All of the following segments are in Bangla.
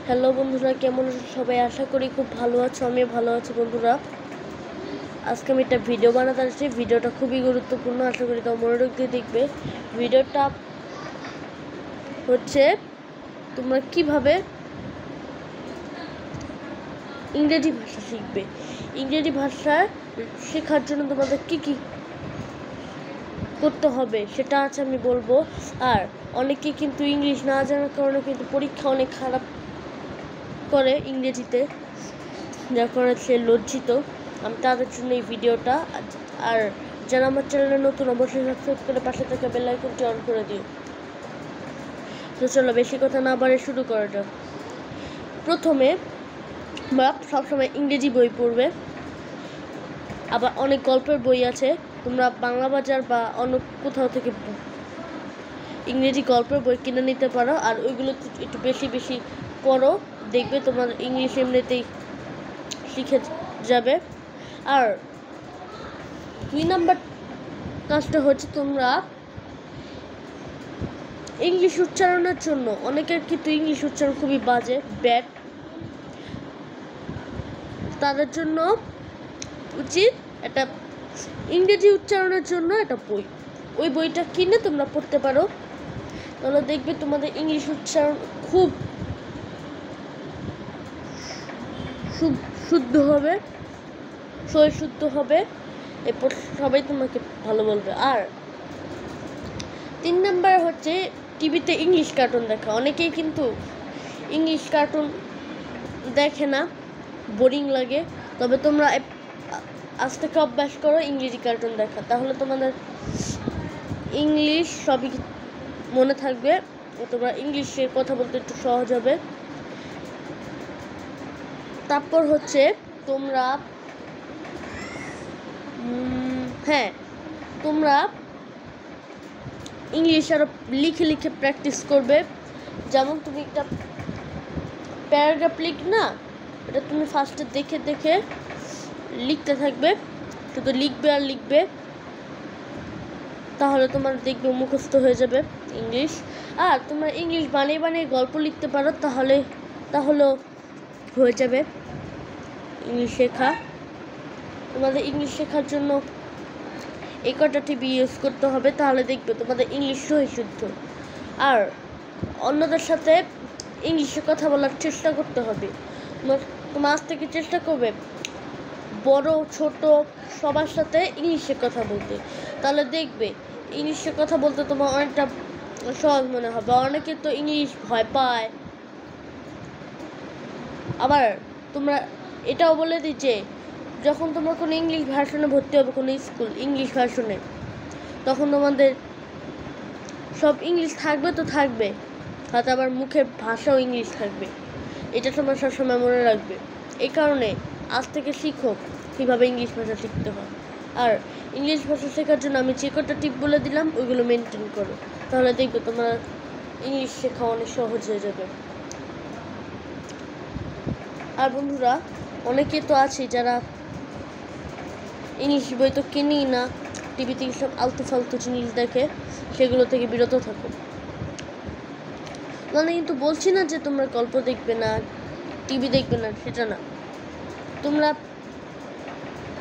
হ্যালো বন্ধুরা, কেমন আছো সবাই? আশা করি খুব ভালো আছো। আমিও ভালো আছি বন্ধুরা। আজকে আমি একটা ভিডিও বানাতে আসছি। ভিডিওটা খুবই গুরুত্বপূর্ণ, আশা করি তোমরা মনোযোগ দিয়ে দেখবে। ভিডিওটা হচ্ছে তোমরা কিভাবে ইংরেজি ভাষা শিখবে। ইংরেজি ভাষা শেখার জন্য তোমাদের কি কি করতে হবে সেটা আছে আমি বলবো। আর অনেকে কিন্তু ইংলিশ না জানার কারণে কিন্তু পরীক্ষা অনেক খারাপ করে ইংরেজিতে, যার কারণে সে লজ্জিত। আমি তাদের জন্য এই ভিডিওটা। আর যারা আমার চ্যানেলে নতুন, অবশ্যই সাবস্ক্রাইব করে পাশে থাকা বেল আইকনটি অন করে দিও। তো চলো বেশি কথা না বাড়িয়ে শুরু করা যাক। প্রথমে আমরা সবসময় ইংরেজি বই পড়বে। আবার অনেক গল্পের বই আছে, তোমরা বাংলা বাজার বা অন্য কোথাও থেকে ইংরেজি গল্পের বই কিনে নিতে পারো। আর ওইগুলো একটু বেশি বেশি পড়ো, দেখবে তোমার ইংলিশ এমনিতেই শিখে যাবে। আর 2 নাম্বার কাজটা হচ্ছে তোমরা ইংলিশ উচ্চারণের জন্য, অনেকের কিন্তু ইংলিশ উচ্চারণ খুবই বাজে, ব্যাড, তাদের জন্য উচিত একটা ইংরেজি উচ্চারণের জন্য একটা বই। ওই বইটা কিনে তোমরা পড়তে পারো, তাহলে দেখবে তোমাদের ইংলিশ উচ্চারণ খুব শুদ্ধ হবে, শুদ্ধ হবে, এরপর সবাই তোমাকে ভালো বলবে। আর 3 নাম্বার হচ্ছে টিভিতে ইংলিশ কার্টুন দেখা। অনেকেই কিন্তু ইংলিশ কার্টুন দেখে না, বোরিং লাগে। তবে তোমরা আজ থেকে অভ্যাস করো ইংরেজি কার্টুন দেখা, তাহলে তোমাদের ইংলিশ সবই মনে থাকবে, তোমরা ইংলিশে কথা বলতে একটু সহজ হবে। তারপর হচ্ছে তোমরা তোমরা ইংলিশ আরও লিখে লিখে প্র্যাকটিস করবে। যেমন তুমি একটা প্যারাগ্রাফ লিখ না, এটা তুমি ফার্স্টে দেখে দেখে লিখতে থাকবে, শুধু লিখবে আর লিখবে, তাহলে তোমার দেখবে মুখস্থ হয়ে যাবে ইংলিশ। আর তোমরা ইংলিশ বানিয়ে বানিয়ে গল্প লিখতে পারো, তাহলেও হয়ে যাবে ইংলিশ শেখা। তোমাদের ইংলিশ শেখার জন্য এই কটা টিভি ইউজ করতে হবে, তাহলে দেখবে তোমাদের ইংলিশ শুদ্ধ। আর অন্যদের সাথে ইংলিশে কথা বলার চেষ্টা করতে হবে। তোমার আজ থেকে চেষ্টা করবে বড় ছোট সবার সাথে ইংলিশে কথা বলতে, তাহলে দেখবে ইংলিশে কথা বলতে তোমার অনেকটা সহজ মনে হবে। অনেকে তো ইংলিশ ভয় পায়। আবার তোমরা এটাও বলে দিই যে যখন তোমরা কোনো ইংলিশ ভার্সনে ভর্তি হবে, কোনো স্কুল ইংলিশ ভার্সনে, তখন তোমাদের সব ইংলিশ থাকবে তো থাকবে, হয়তো আবার মুখের ভাষাও ইংলিশ থাকবে। এটা তোমরা সবসময় মনে রাখবে। এই কারণে আজ থেকে শিখো কীভাবে ইংলিশ ভাষা শিখতে হয়। আর ইংলিশ ভাষা শেখার জন্য আমি যে কটা টিপ বলে দিলাম ওইগুলো মেনটেন করো, তাহলে দেখবে তোমার ইংলিশ শেখা অনেক সহজ হয়ে যাবে। আর বন্ধুরা, অনেকে তো আছে যারা ইংলিশ বই তো কিনেই না, টিভিতে সব আলতু ফালতু জিনিস দেখে, সেগুলো থেকে বিরত থাকো। মানে কিন্তু বলছি না যে তোমরা গল্প দেখবে না, টিভি দেখবে না, সেটা না। তোমরা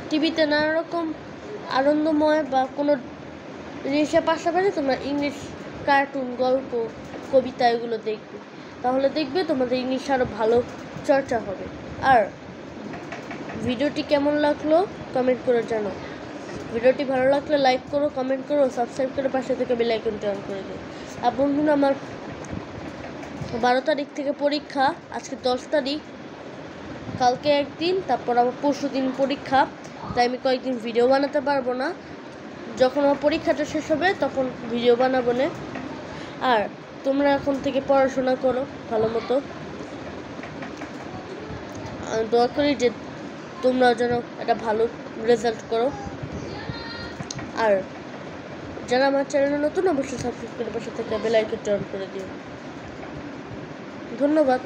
টিভিতে নানা রকম আনন্দময় বা কোনো জিনিসের পাশাপাশি তোমরা ইংলিশ কার্টুন, গল্প, কবিতা এগুলো দেখবে, তাহলে দেখবে তোমাদের ইংলিশ আরও ভালো চর্চা হবে। আর ভিডিওটি কেমন লাগলো কমেন্ট করে জানো। ভিডিওটি ভালো লাগলে লাইক করো, কমেন্ট করো, সাবস্ক্রাইব করে পাশে থেকে বেল আইকনটি অন করে দিও। আর বন্ধুরা, আমার 12 তারিখ থেকে পরীক্ষা, আজকে 10 তারিখ, কালকে একদিন, তারপর আবার পরশু দিন পরীক্ষা, তাই আমি কয়েকদিন ভিডিও বানাতে পারবো না। যখন আমার পরীক্ষাটা শেষ হবে তখন ভিডিও বানাবো না। আর তোমরা এখন থেকে পড়াশোনা করো ভালো মতো। আমি দোয়া করি যে তোমরা যেন একটা ভালো রেজাল্ট করো। আর যারা আমার চ্যানেলে নতুন, অবশ্যই সাবস্ক্রাইব করে পাশে থেকে বেল আইকনটি অন করে দিও। ধন্যবাদ।